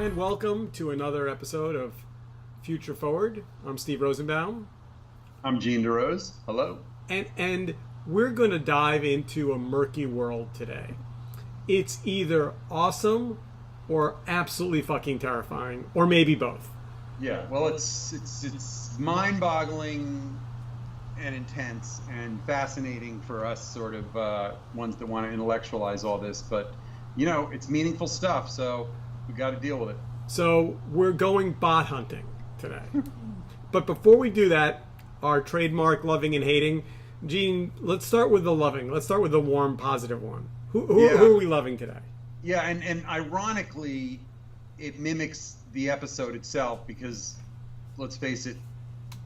and welcome to another episode of Future Forward. I'm Steve Rosenbaum. I'm Gene DeRose. Hello. And we're going to dive into a murky world today. It's either awesome or absolutely fucking terrifying, or maybe both. Yeah, well, it's mind-boggling and intense and fascinating for us sort of ones that want to intellectualize all this, but you know, it's meaningful stuff, so we got to deal with it. So we're going bot hunting today. But before we do that, our trademark loving and hating, Gene, let's start with the loving. Let's start with the warm, positive one. Who are we loving today? Yeah, and ironically, it mimics the episode itself because, let's face it,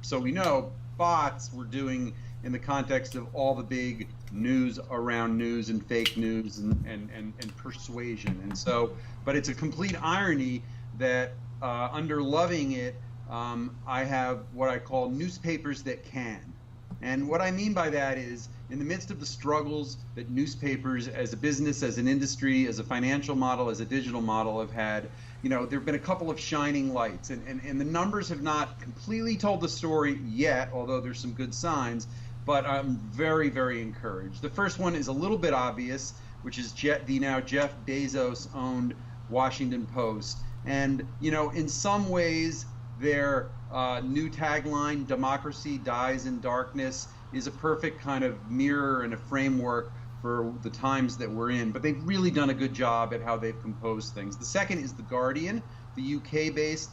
so we know, bots we're doing in the context of all the big news around news and fake news and persuasion. And so, but it's a complete irony that under loving it, I have what I call newspapers that can. And what I mean by that is, in the midst of the struggles that newspapers as a business, as an industry, as a financial model, as a digital model have had, you know, there have been a couple of shining lights. And the numbers have not completely told the story yet, although there's some good signs, but I'm very, very encouraged. The first one is a little bit obvious, which is the now Jeff Bezos-owned Washington Post. And, you know, in some ways, their new tagline, "Democracy Dies in Darkness," is a perfect kind of mirror and a framework for the times that we're in. But they've really done a good job at how they've composed things. The second is The Guardian, the UK-based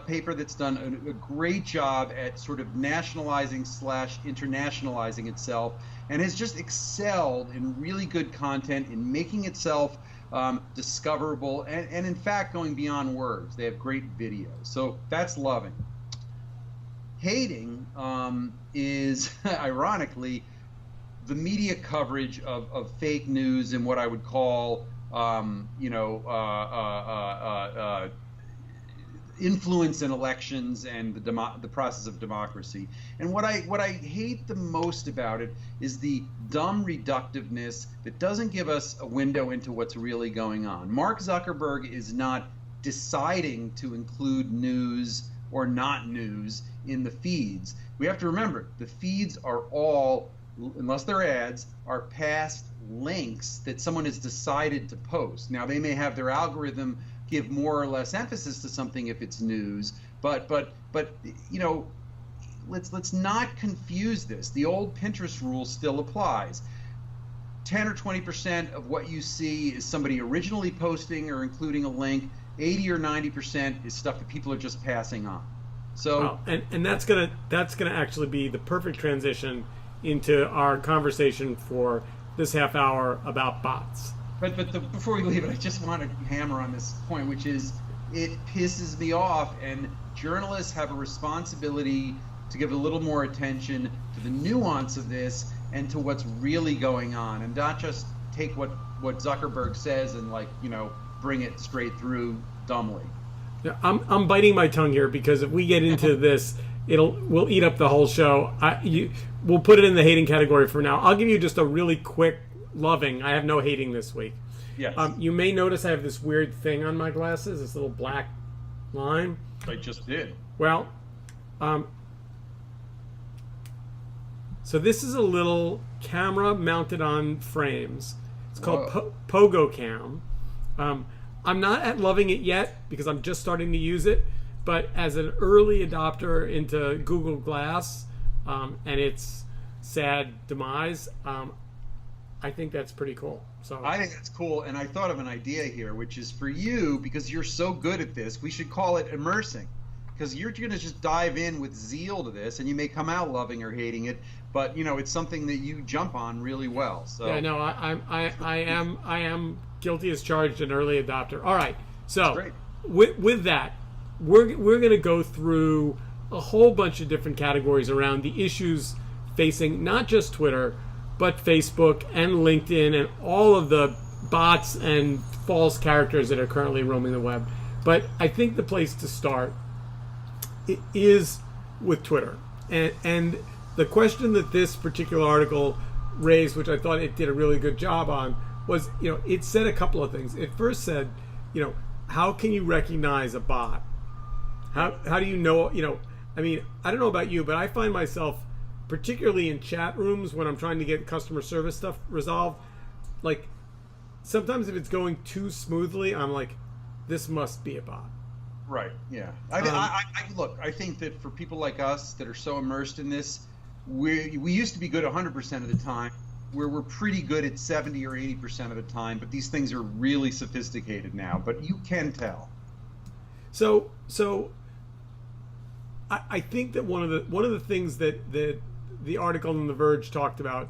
paper that's done a great job at sort of nationalizing / internationalizing itself, and has just excelled in really good content, in making itself discoverable, and in fact going beyond words. They have great videos, so that's loving. Hating is ironically the media coverage of fake news and what I would call influence in elections and the process of democracy. And what I hate the most about it is the dumb reductiveness that doesn't give us a window into what's really going on. Mark Zuckerberg is not deciding to include news or not news in the feeds. We have to remember, the feeds are all, unless they're ads, are past links that someone has decided to post. Now, they may have their algorithm give more or less emphasis to something if it's news, but you know, let's not confuse this. The old Pinterest rule still applies. 10 or 20% of what you see is somebody originally posting or including a link. 80 or 90% is stuff that people are just passing on. So, well, and that's gonna actually be the perfect transition into our conversation for this half hour about bots. But before we leave it, I just want to hammer on this point, which is it pisses me off, and journalists have a responsibility to give a little more attention to the nuance of this and to what's really going on, and not just take what Zuckerberg says and, like, you know, bring it straight through dumbly. Yeah, I'm biting my tongue here because if we get into this, we'll eat up the whole show. We'll put it in the hating category for now. I'll give you just a really quick loving. I have no hating this week. Yes. You may notice I have this weird thing on my glasses, this little black line. I just did. Well, so this is a little camera mounted on frames. It's called Pogo Cam. I'm not loving it yet because I'm just starting to use it, but as an early adopter into Google Glass and its sad demise, I think that's pretty cool. So I think that's cool, and I thought of an idea here, which is for you, because you're so good at this, we should call it immersing, because you're going to just dive in with zeal to this, and you may come out loving or hating it, but you know, it's something that you jump on really well. So yeah, no, I am guilty as charged, an early adopter. All right, so with that, we're going to go through a whole bunch of different categories around the issues facing not just Twitter, but Facebook and LinkedIn and all of the bots and false characters that are currently roaming the web. But I think the place to start is with Twitter. And the question that this particular article raised, which I thought it did a really good job on, was, you know, it said a couple of things. It first said, you know, how can you recognize a bot? How do you know, I mean, I don't know about you, but I find myself, particularly in chat rooms when I'm trying to get customer service stuff resolved, like sometimes if it's going too smoothly, I'm like, this must be a bot. Right. Yeah. Look, I think that for people like us that are so immersed in this, we used to be good 100% of the time. We're pretty good at 70 or 80% of the time, but these things are really sophisticated now. But you can tell. So I think that one of the things that the article in The Verge talked about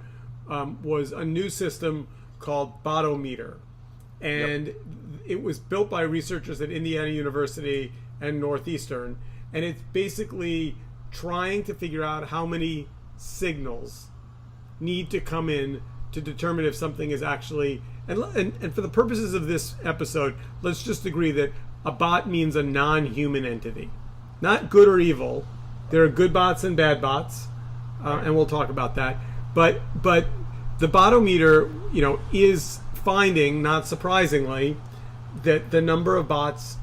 was a new system called Botometer, and it was built by researchers at Indiana University and Northeastern, and it's basically trying to figure out how many signals need to come in to determine if something is actually, and for the purposes of this episode, let's just agree that a bot means a non-human entity, not good or evil. There are good bots and bad bots, and we'll talk about that. But the Botometer, is finding, not surprisingly, that the number of bots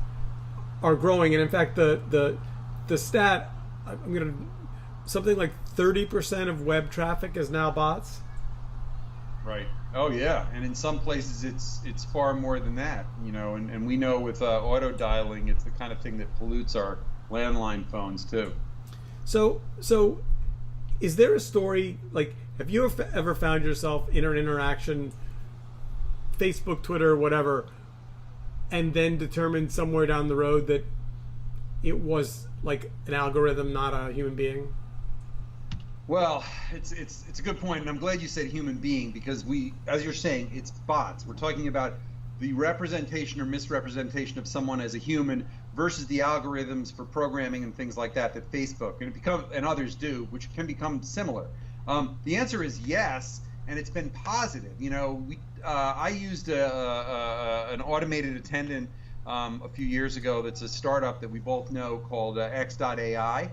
are growing, and in fact, the stat, I'm gonna, something like 30% of web traffic is now bots. Right. Oh yeah, and in some places it's far more than that. And we know with auto dialing, it's the kind of thing that pollutes our landline phones too. So is there a story, like, have you ever found yourself in an interaction, Facebook, Twitter, whatever, and then determined somewhere down the road that it was like an algorithm, not a human being? Well, it's a good point, and I'm glad you said human being, because as you're saying, it's bots. We're talking about the representation or misrepresentation of someone as a human versus the algorithms for programming and things like that Facebook and others do, which can become similar. The answer is yes, and it's been positive. I used an automated attendant a few years ago. That's a startup that we both know called X.AI,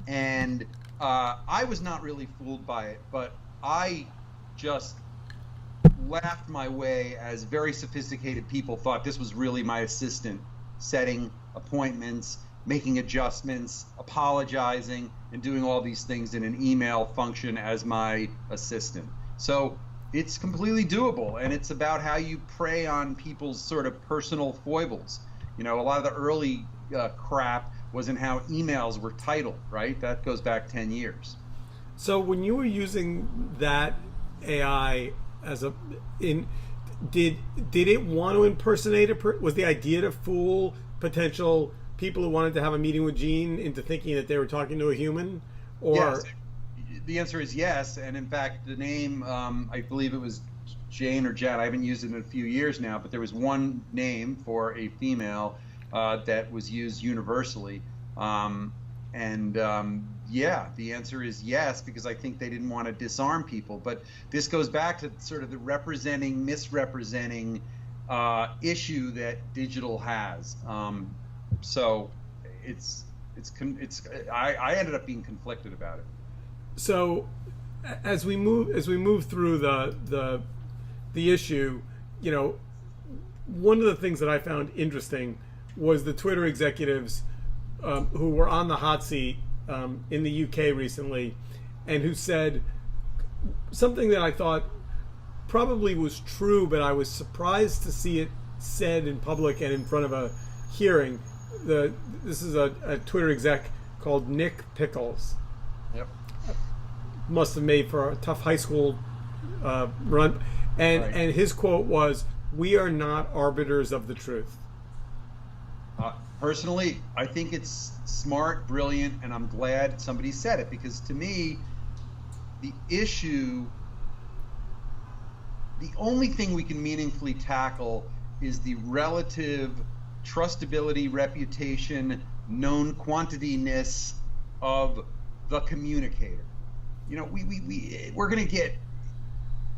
and I was not really fooled by it, but I just laughed my way as very sophisticated people thought this was really my assistant setting appointments, making adjustments, apologizing, and doing all these things in an email function as my assistant. So it's completely doable, and it's about how you prey on people's sort of personal foibles. A lot of the early crap was in how emails were titled, right? That goes back 10 years. So when you were using that AI did it want to impersonate was the idea to fool potential people who wanted to have a meeting with Gene into thinking that they were talking to a human? Or yes. The answer is yes, and in fact the name, I believe it was Jane or Jen, I haven't used it in a few years now, but there was one name for a female that was used universally, yeah, the answer is yes, because I think they didn't want to disarm people. But this goes back to sort of the misrepresenting issue that digital has. So I ended up being conflicted about it. So as we move through the issue, one of the things that I found interesting was the Twitter executives who were on the hot seat in the UK recently, and who said something that I thought probably was true, but I was surprised to see it said in public and in front of a hearing. This is a Twitter exec called Nick Pickles. Yep. Must have made for a tough high school run, and his quote was, "We are not arbiters of the truth." Personally, I think it's smart, brilliant, and I'm glad somebody said it, because to me, the only thing we can meaningfully tackle is the relative trustability, reputation, known quantity-ness of the communicator. We're going to get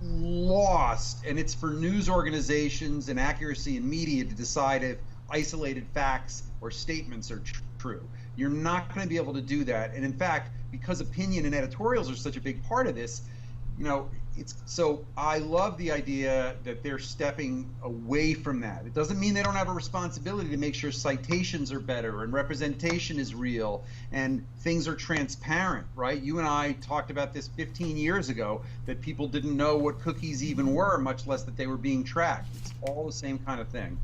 lost, and it's for news organizations and accuracy in media to decide if isolated facts or statements are true. You're not going to be able to do that. And in fact, because opinion and editorials are such a big part of this, it's so I love the idea that they're stepping away from that. It doesn't mean they don't have a responsibility to make sure citations are better and representation is real and things are transparent, right? You and I talked about this 15 years ago, that people didn't know what cookies even were, much less that they were being tracked. It's all the same kind of thing.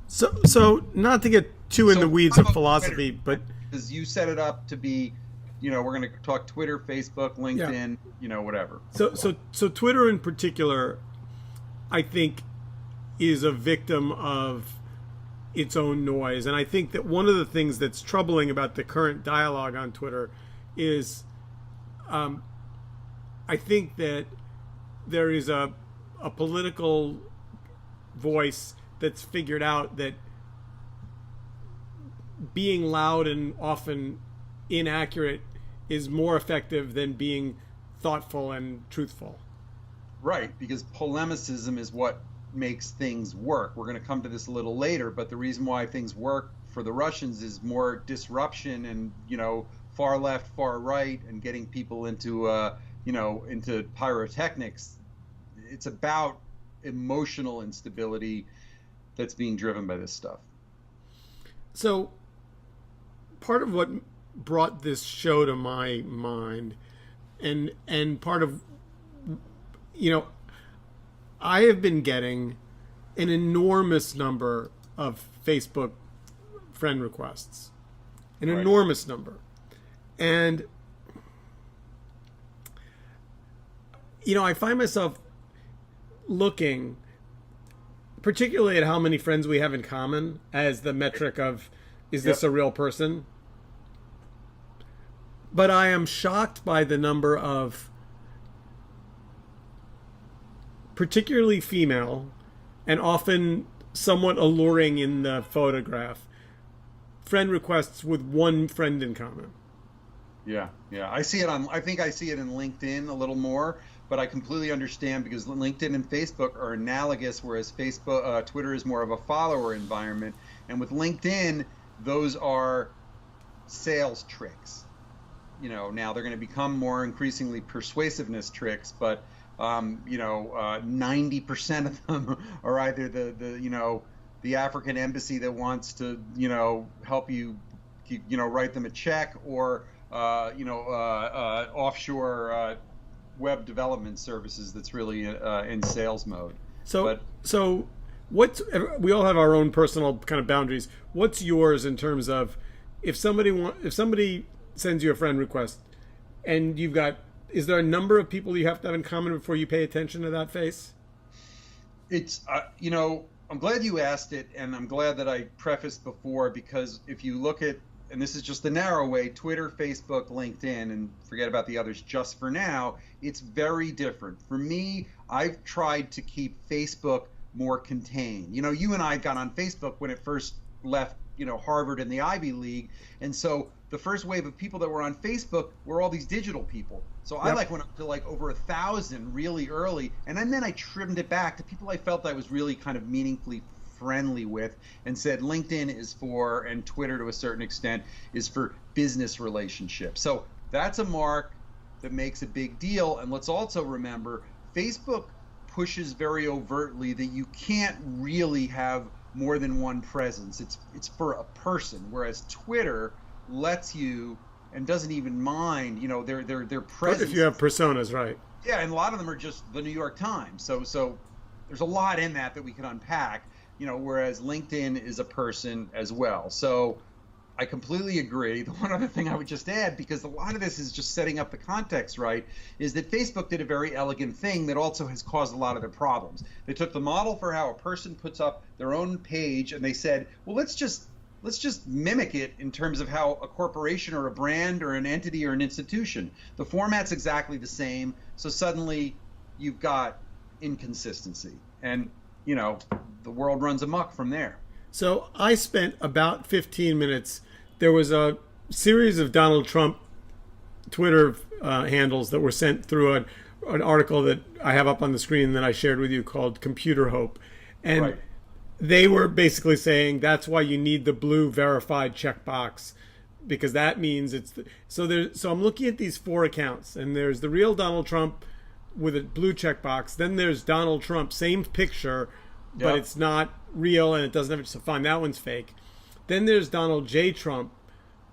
So not to get too in the weeds of philosophy, Twitter, but because you set it up to be, we're going to talk Twitter, Facebook, LinkedIn, whatever. So Twitter in particular, I think, is a victim of its own noise. And I think that one of the things that's troubling about the current dialogue on Twitter is I think that there is a political voice that's figured out that being loud and often inaccurate is more effective than being thoughtful and truthful. Right, because polemicism is what makes things work. We're going to come to this a little later, but the reason why things work for the Russians is more disruption and, far left, far right, and getting people into, into pyrotechnics. It's about emotional instability that's being driven by this stuff. So part of what brought this show to my mind and part of, I have been getting an enormous number of Facebook friend requests, enormous number. And, I find myself looking particularly at how many friends we have in common as the metric of, is this a real person? But I am shocked by the number of particularly female and often somewhat alluring in the photograph friend requests with one friend in common. Yeah. I think I see it in LinkedIn a little more, but I completely understand because LinkedIn and Facebook are analogous, whereas Twitter is more of a follower environment. And with LinkedIn, those are sales tricks. Now they're going to become more increasingly persuasiveness tricks, but 90% of them are either the African embassy that wants to help you write them a check, or offshore web development services that's really in sales mode. So we all have our own personal kind of boundaries. What's yours in terms of if somebody sends you a friend request and is there a number of people you have to have in common before you pay attention to that face? It's I'm glad you asked it, and I'm glad that I prefaced before, because if you look at, and this is just the narrow way, Twitter, Facebook, LinkedIn, and forget about the others just for now, it's very different. For me, I've tried to keep Facebook more contained. You and I got on Facebook when it first left, Harvard and the Ivy League. And so the first wave of people that were on Facebook were all these digital people. So I went up to over 1,000 really early. And then I trimmed it back to people I felt I was really kind of meaningfully friendly with, and said LinkedIn is for, and Twitter to a certain extent is for, business relationships. So that's a mark that makes a big deal. And let's also remember, Facebook pushes very overtly that you can't really have more than one presence. It's for a person, whereas Twitter lets you and doesn't even mind, their presence. If you have personas, right? Yeah, and a lot of them are just the New York Times. So there's a lot in that we can unpack. Whereas LinkedIn is a person as well. So I completely agree. The one other thing I would just add, because a lot of this is just setting up the context right, is that Facebook did a very elegant thing that also has caused a lot of their problems. They took the model for how a person puts up their own page, and they said, well, let's just mimic it in terms of how a corporation or a brand or an entity or an institution. The format's exactly the same, so suddenly you've got inconsistency. And the world runs amok from there. So I spent about 15 minutes. There was a series of Donald Trump Twitter handles that were sent through an article that I have up on the screen that I shared with you called Computer Hope. And they were basically saying that's why you need the blue verified checkbox, because that means it's... So I'm looking at these 4 accounts, and there's the real Donald Trump with a blue checkbox. Then there's Donald Trump, same picture, but it's not real and it doesn't have it. So fine, that one's fake. Then there's Donald J. Trump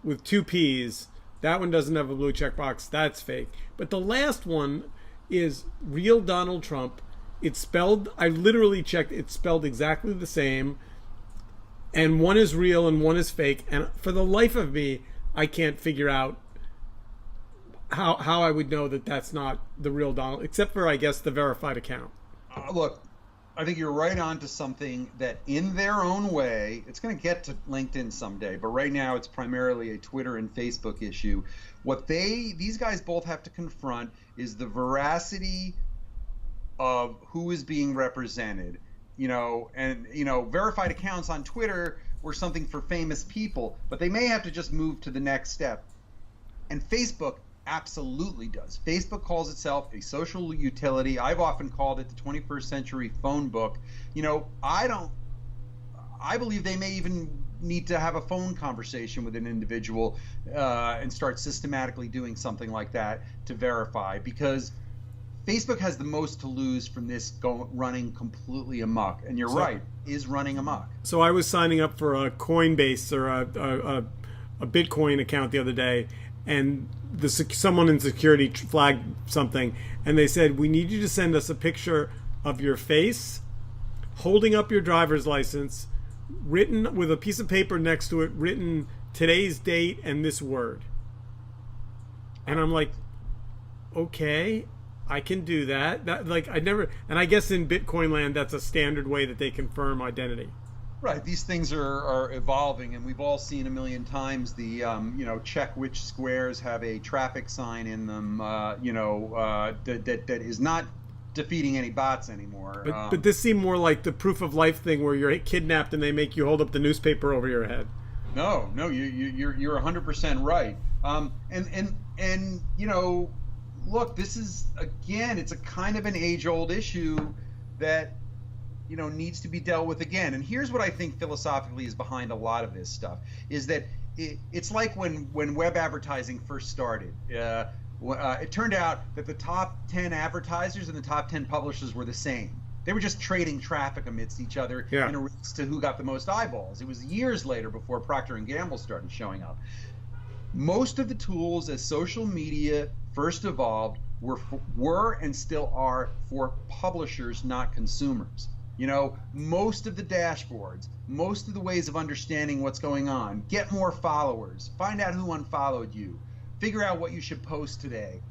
with 2 P's. That one doesn't have a blue checkbox. That's fake. But the last one is real Donald Trump. It's spelled, I literally checked, it's spelled exactly the same. And one is real and one is fake. And for the life of me, I can't figure out how I would know that that's not the real Donald, except for, I guess, the verified account. Look, I think you're right on to something that in their own way, it's going to get to LinkedIn someday, but right now it's primarily a Twitter and Facebook issue. What these guys both have to confront is the veracity of who is being represented. Verified accounts on Twitter were something for famous people, but they may have to just move to the next step. And Facebook absolutely does. Facebook calls itself a social utility. I've often called it the 21st century phone book. I believe they may even need to have a phone conversation with an individual and start systematically doing something like that to verify, because Facebook has the most to lose from this running completely amok. And you're right, is running amok. So I was signing up for a Coinbase or a Bitcoin account the other day, and someone in security flagged something, and they said, we need you to send us a picture of your face holding up your driver's license, written with a piece of paper next to it, written today's date and this word. And I'm like, okay, I can do that. And I guess in Bitcoin land, that's a standard way that they confirm identity. Right. These things are evolving, and we've all seen a million times the, check which squares have a traffic sign in them, that is not defeating any bots anymore. But this seemed more like the proof of life thing where you're kidnapped and they make you hold up the newspaper over your head. No, you're 100% right. Look, this is, again, it's a kind of an age-old issue that needs to be dealt with again. And here's what I think philosophically is behind a lot of this stuff, is that it's like when web advertising first started. It turned out that the top 10 advertisers and the top 10 publishers were the same. They were just trading traffic amidst each other in a race to who got the most eyeballs. It was years later before Procter & Gamble started showing up. Most of the tools as social media first evolved were and still are for publishers, not consumers. Most of the dashboards, most of the ways of understanding what's going on, get more followers, find out who unfollowed you, figure out what you should post today.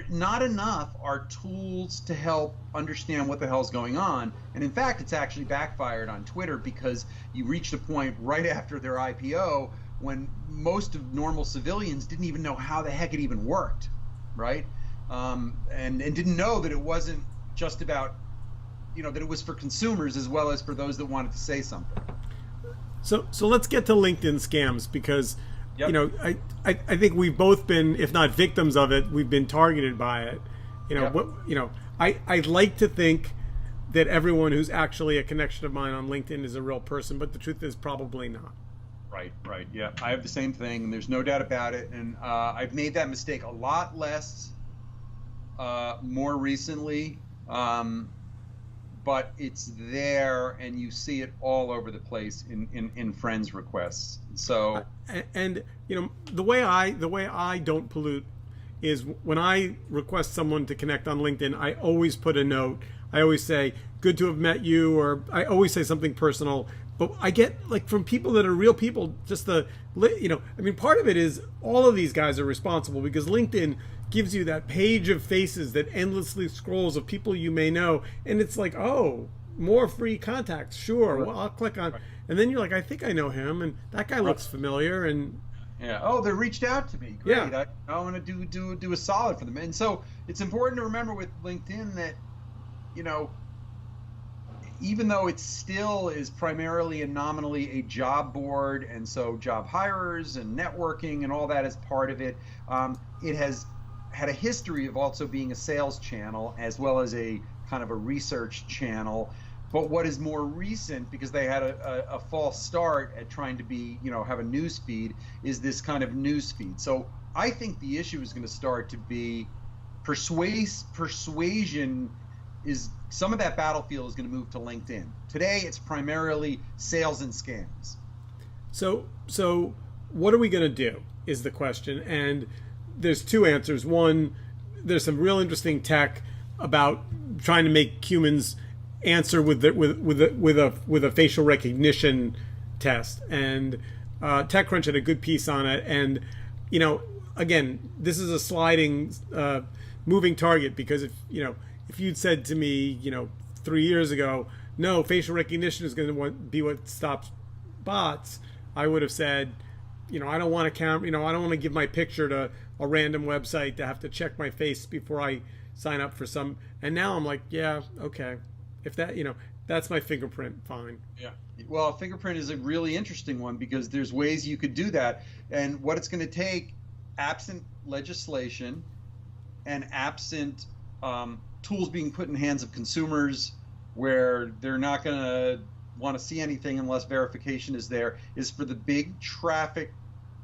Not enough are tools to help understand what the hell's going on. And in fact, it's actually backfired on Twitter, because you reached a point right after their IPO when most of normal civilians didn't even know how the heck it even worked, right? And didn't know that it wasn't just about, that it was for consumers as well as for those that wanted to say something. So let's get to LinkedIn scams, because I think we've both been, if not victims of it, we've been targeted by it. I'd like to think that everyone who's actually a connection of mine on LinkedIn is a real person, but the truth is probably not. Right. Yeah, I have the same thing, and there's no doubt about it. And I've made that mistake a lot less more recently, but it's there, and you see it all over the place in friends requests. So, and the way I don't pollute is when I request someone to connect on LinkedIn, I always put a note. I always say, "Good to have met you," or I always say something personal. But I get, from people that are real people, just part of it is all of these guys are responsible, because LinkedIn gives you that page of faces that endlessly scrolls of people you may know. And it's like, oh, more free contacts. Sure. Well, I'll click on. And then you're like, I think I know him. And that guy looks familiar. And yeah. Oh, they reached out to me. Great. Yeah. I want to do a solid for them. And so it's important to remember with LinkedIn that, even though it still is primarily and nominally a job board, and so job hirers and networking and all that is part of it, it has had a history of also being a sales channel as well as a kind of a research channel. But what is more recent, because they had a false start at trying to be, have a news feed, is this kind of news feed. So I think the issue is going to start to be Persuasion is some of that battlefield is going to move to LinkedIn. Today, it's primarily sales and scams. So what are we going to do is the question. And there's two answers. One, there's some real interesting tech about trying to make humans answer with a facial recognition test. And TechCrunch had a good piece on it. And, you know, again, this is a sliding, moving target, because if you'd said to me, 3 years ago, no, facial recognition is going to be what stops bots, I would have said, I don't want to I don't want to give my picture to a random website to have to check my face before I sign up for some. And now I'm like, yeah, okay, if that, that's my fingerprint, fine. Yeah. Well, fingerprint is a really interesting one, because there's ways you could do that, and what it's going to take, absent legislation and absent tools being put in the hands of consumers where they're not going to want to see anything unless verification is there, is for the big traffic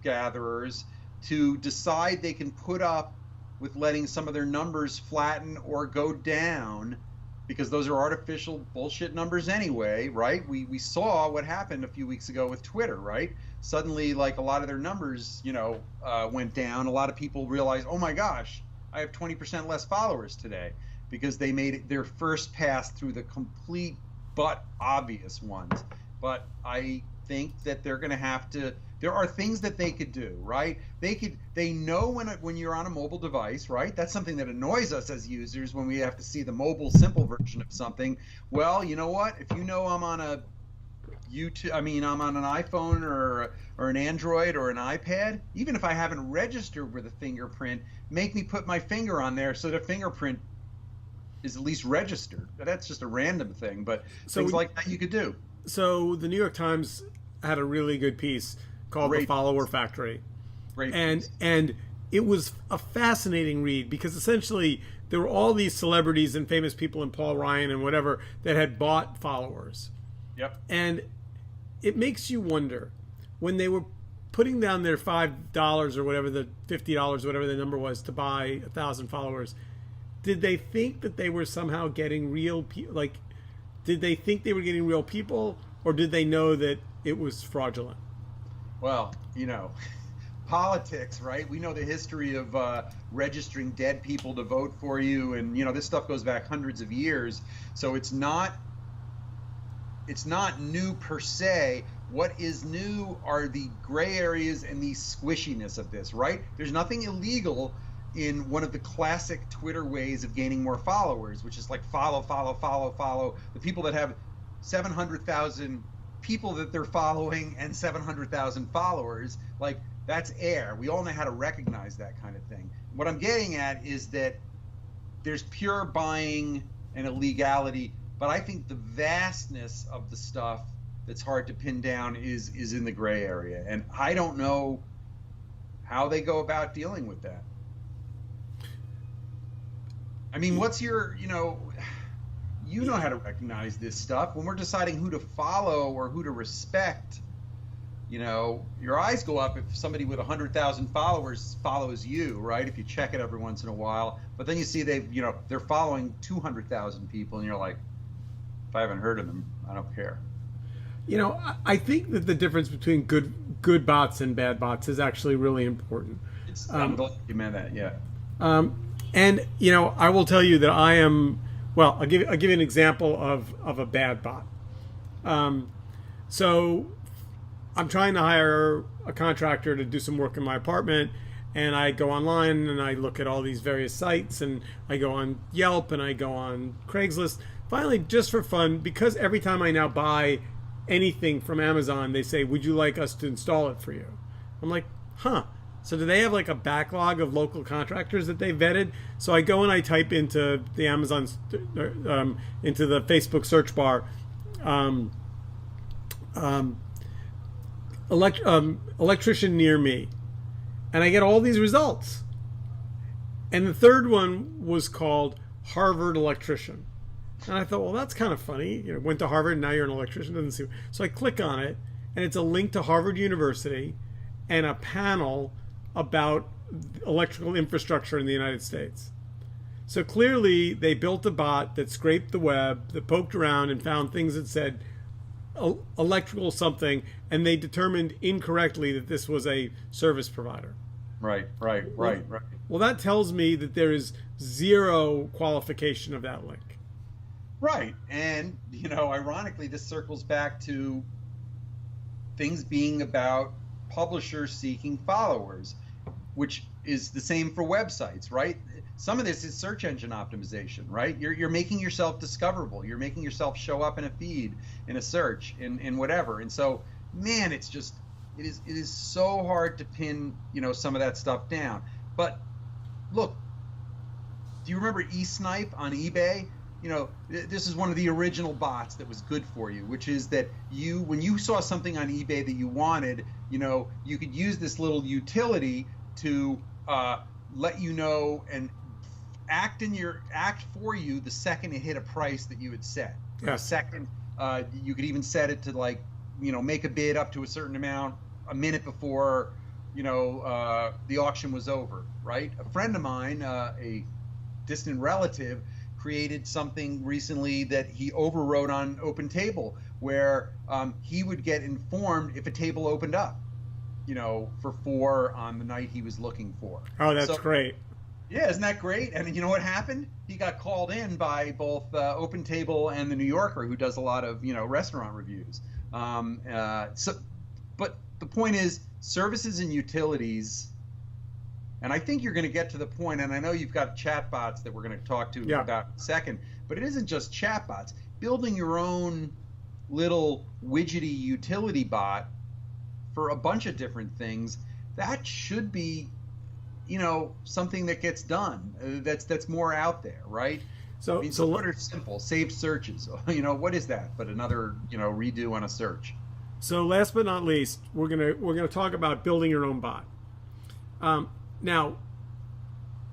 gatherers to decide they can put up with letting some of their numbers flatten or go down, because those are artificial bullshit numbers anyway, right? We saw what happened a few weeks ago with Twitter, right? Suddenly, like, a lot of their numbers, went down. A lot of people realized, oh my gosh, I have 20% less followers today, because they made it their first pass through the complete but obvious ones. But I think that they're going to have to. There are things that they could do, right? They know when you're on a mobile device, right? That's something that annoys us as users when we have to see the mobile simple version of something. Well, you know what? If I'm on a I'm on an iPhone or an Android or an iPad, even if I haven't registered with a fingerprint, make me put my finger on there so the fingerprint is at least registered. That's just a random thing, but things like that you could do. So the New York Times had a really good piece called The Follower Factory. Great and piece. And it was a fascinating read, because essentially there were all these celebrities and famous people, and Paul Ryan and whatever, that had bought followers. Yep. And it makes you wonder, when they were putting down their $5 or whatever, the $50, whatever the number was, to buy 1,000 followers, did they think that they were somehow getting real people? Like, did they think they were getting real people, or did they know that it was fraudulent? Well, politics, right? We know the history of registering dead people to vote for you, and this stuff goes back hundreds of years. So it's not new per se. What is new are the gray areas and the squishiness of this, right? There's nothing illegal in one of the classic Twitter ways of gaining more followers, which is like follow the people that have 700,000 people that they're following and 700,000 followers. Like, that's air. We all know how to recognize that kind of thing. What I'm getting at is that there's pure buying and illegality, but I think the vastness of the stuff that's hard to pin down is in the gray area, and I don't know how they go about dealing with that. I mean, what's your, you know how to recognize this stuff. When we're deciding who to follow or who to respect, your eyes go up if somebody with 100,000 followers follows you, right? If you check it every once in a while, but then you see they're following 200,000 people, and you're like, if I haven't heard of them, I don't care. I think that the difference between good bots and bad bots is actually really important. I'm glad you meant that, yeah. And I will tell you that I am. Well, I'll give you an example of a bad bot. So I'm trying to hire a contractor to do some work in my apartment, and I go online and I look at all these various sites, and I go on Yelp and I go on Craigslist. Finally, just for fun, because every time I now buy anything from Amazon, they say, "Would you like us to install it for you?" I'm like, huh. So do they have like a backlog of local contractors that they vetted? So I go and I type into the Amazon, into the Facebook search bar, electrician near me, and I get all these results. And the third one was called Harvard electrician, and I thought, well, that's kind of funny. Went to Harvard, and now you're an electrician. Doesn't seem. So I click on it, and it's a link to Harvard University and a panel about electrical infrastructure in the United States. So clearly they built a bot that scraped the web, that poked around and found things that said electrical something, and they determined incorrectly that this was a service provider. Right. Well, that tells me that there is zero qualification of that link. Right. And, ironically, this circles back to things being about publishers seeking followers, which is the same for websites, right? Some of this is search engine optimization, right? You're making yourself discoverable. You're making yourself show up in a feed, in a search, in whatever. And so, man, it is so hard to pin, some of that stuff down. But look, do you remember eSnipe on eBay? This is one of the original bots that was good for you, which is that when you saw something on eBay that you wanted, you could use this little utility to let you know and act for you the second it hit a price that you had set. Yeah. The second, you could even set it to make a bid up to a certain amount a minute before, the auction was over, right? A friend of mine, a distant relative, created something recently that he overrode on OpenTable, where he would get informed if a table opened up, for 4 on the night he was looking for. Oh, that's great. Yeah, isn't that great? And you know what happened? He got called in by both OpenTable and the New Yorker, who does a lot of restaurant reviews. But the point is, services and utilities. And I think you're going to get to the point, and I know you've got chatbots that we're going to talk to about in a second, but it isn't just chatbots. Building your own little widgety utility bot for a bunch of different things, that should be, something that gets done. That's more out there, right? So what are simple saved searches? What is that? But another, redo on a search. So last but not least, we're gonna talk about building your own bot. Now,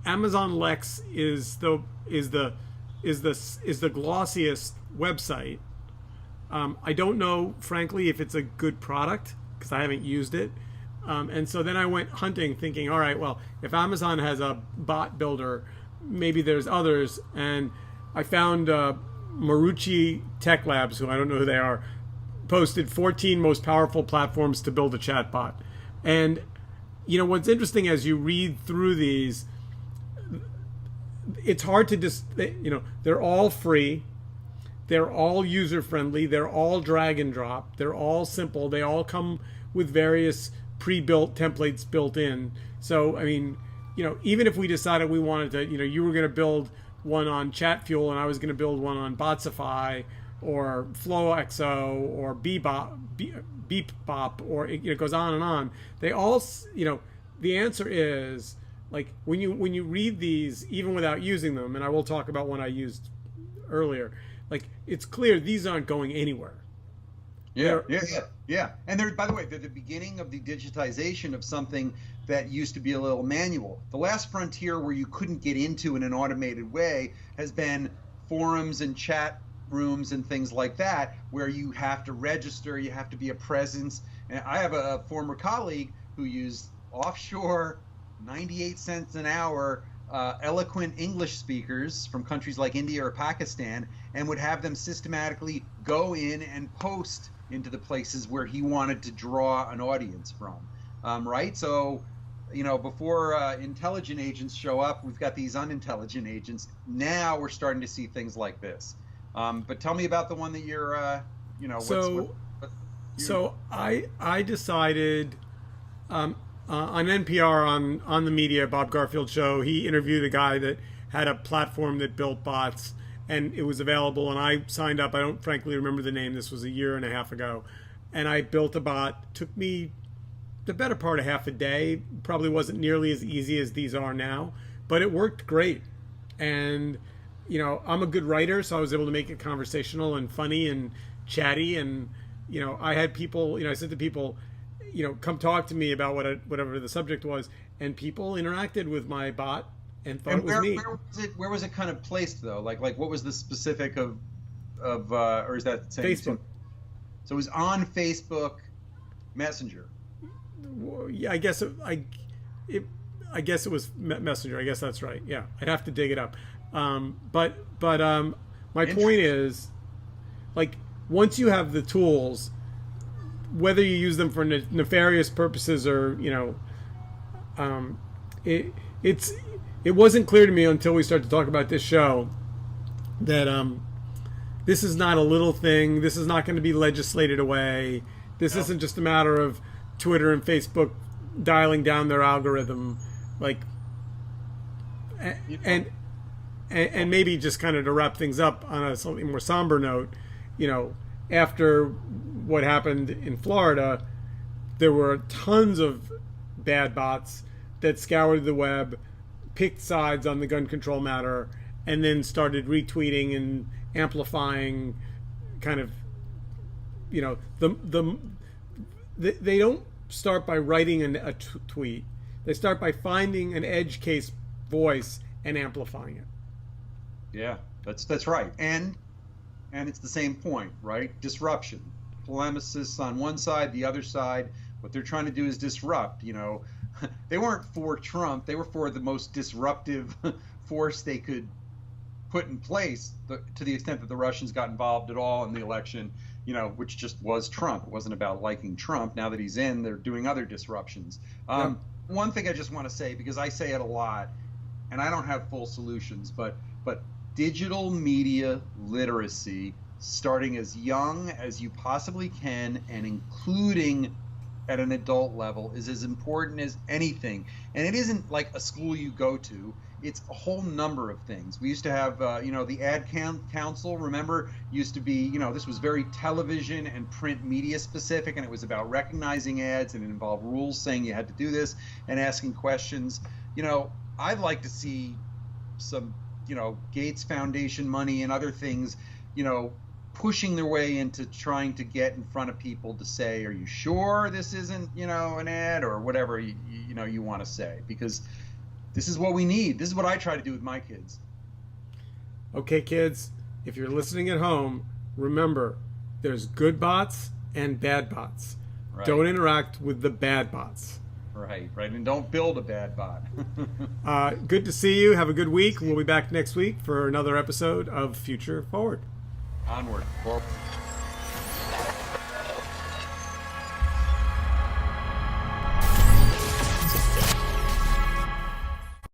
Amazon Lex is the glossiest website. I don't know, frankly, if it's a good product because I haven't used it. And so then I went hunting, thinking, all right, well, if Amazon has a bot builder, maybe there's others. And I found Marucci Tech Labs, who I don't know who they are, posted 14 most powerful platforms to build a chatbot. And what's interesting as you read through these, it's hard to just, they're all free. They're all user-friendly. They're all drag and drop. They're all simple. They all come with various pre-built templates built in. So, I mean, even if we decided we wanted to, you were going to build one on Chatfuel and I was going to build one on Botsify or FlowXO or Beepbop, or it goes on and on. They all, the answer is, like, when you read these, even without using them, and I will talk about one I used earlier, like, it's clear these aren't going anywhere. Yeah. And they're, by the way, they're the beginning of the digitization of something that used to be a little manual. The last frontier where you couldn't get into in an automated way has been forums and chat rooms and things like that, where you have to register, you have to be a presence. And I have a former colleague who used offshore, 98 cents an hour, eloquent English speakers from countries like India or Pakistan, and would have them systematically go in and post into the places where he wanted to draw an audience from, right? So, before intelligent agents show up, we've got these unintelligent agents. Now we're starting to see things like this. But tell me about the one that you're, So I decided on NPR on the media, Bob Garfield show, he interviewed a guy that had a platform that built bots, and it was available, and I signed up. I don't frankly remember the name. This was a year and a half ago, and I built a bot. Took me the better part of half a day. Probably wasn't nearly as easy as these are now, but it worked great. And I'm a good writer, so I was able to make it conversational and funny and chatty. And I had people, I said to people, come talk to me about whatever the subject was, and people interacted with my bot and thought it was neat. Where was it kind of placed though? Like what was the specific of or is that saying Facebook? So it was on Facebook Messenger. Yeah, I guess it was Messenger. I guess that's right. Yeah, I'd have to dig it up. My point is, like, once you have the tools, whether you use them for nefarious purposes or, you know, it wasn't clear to me until we started to talk about this show that this is not a little thing. This is not going to be legislated away. This isn't just a matter of Twitter and Facebook dialing down their algorithm, like, and maybe just kind of to wrap things up on a slightly more somber note, you know, after what happened in Florida, there were tons of bad bots that scoured the web, picked sides on the gun control matter, and then started retweeting and amplifying kind of, you know, they don't start by writing a tweet. They start by finding an edge case voice and amplifying it. Yeah, that's right. And it's the same point, right? Disruption. Polemicists on one side, the other side, what they're trying to do is disrupt, you know. They weren't for Trump. They were for the most disruptive force they could put in place, to the extent that the Russians got involved at all in the election, you know, which just was Trump. It wasn't about liking Trump. Now that he's in, they're doing other disruptions. One thing I just want to say, because I say it a lot, and I don't have full solutions, but digital media literacy, starting as young as you possibly can and including at an adult level, is as important as anything. And it isn't like a school you go to. It's a whole number of things. We used to have, you know, the Ad Council, remember, used to be, you know, this was very television and print media specific, and it was about recognizing ads, and it involved rules saying you had to do this and asking questions. You know, I'd like to see some, you know, Gates Foundation money and other things, you know, pushing their way into trying to get in front of people to say, are you sure this isn't, you know, an ad, or whatever you know you want to say, because this is what we need. This is what I try to do with my kids. Okay, kids, if you're listening at home, remember, there's good bots and bad bots. Right. Don't interact with the bad bots. Right, and don't build a bad bot. Good to see you. Have a good week. We'll be back next week for another episode of Future Forward. Onward. Forward.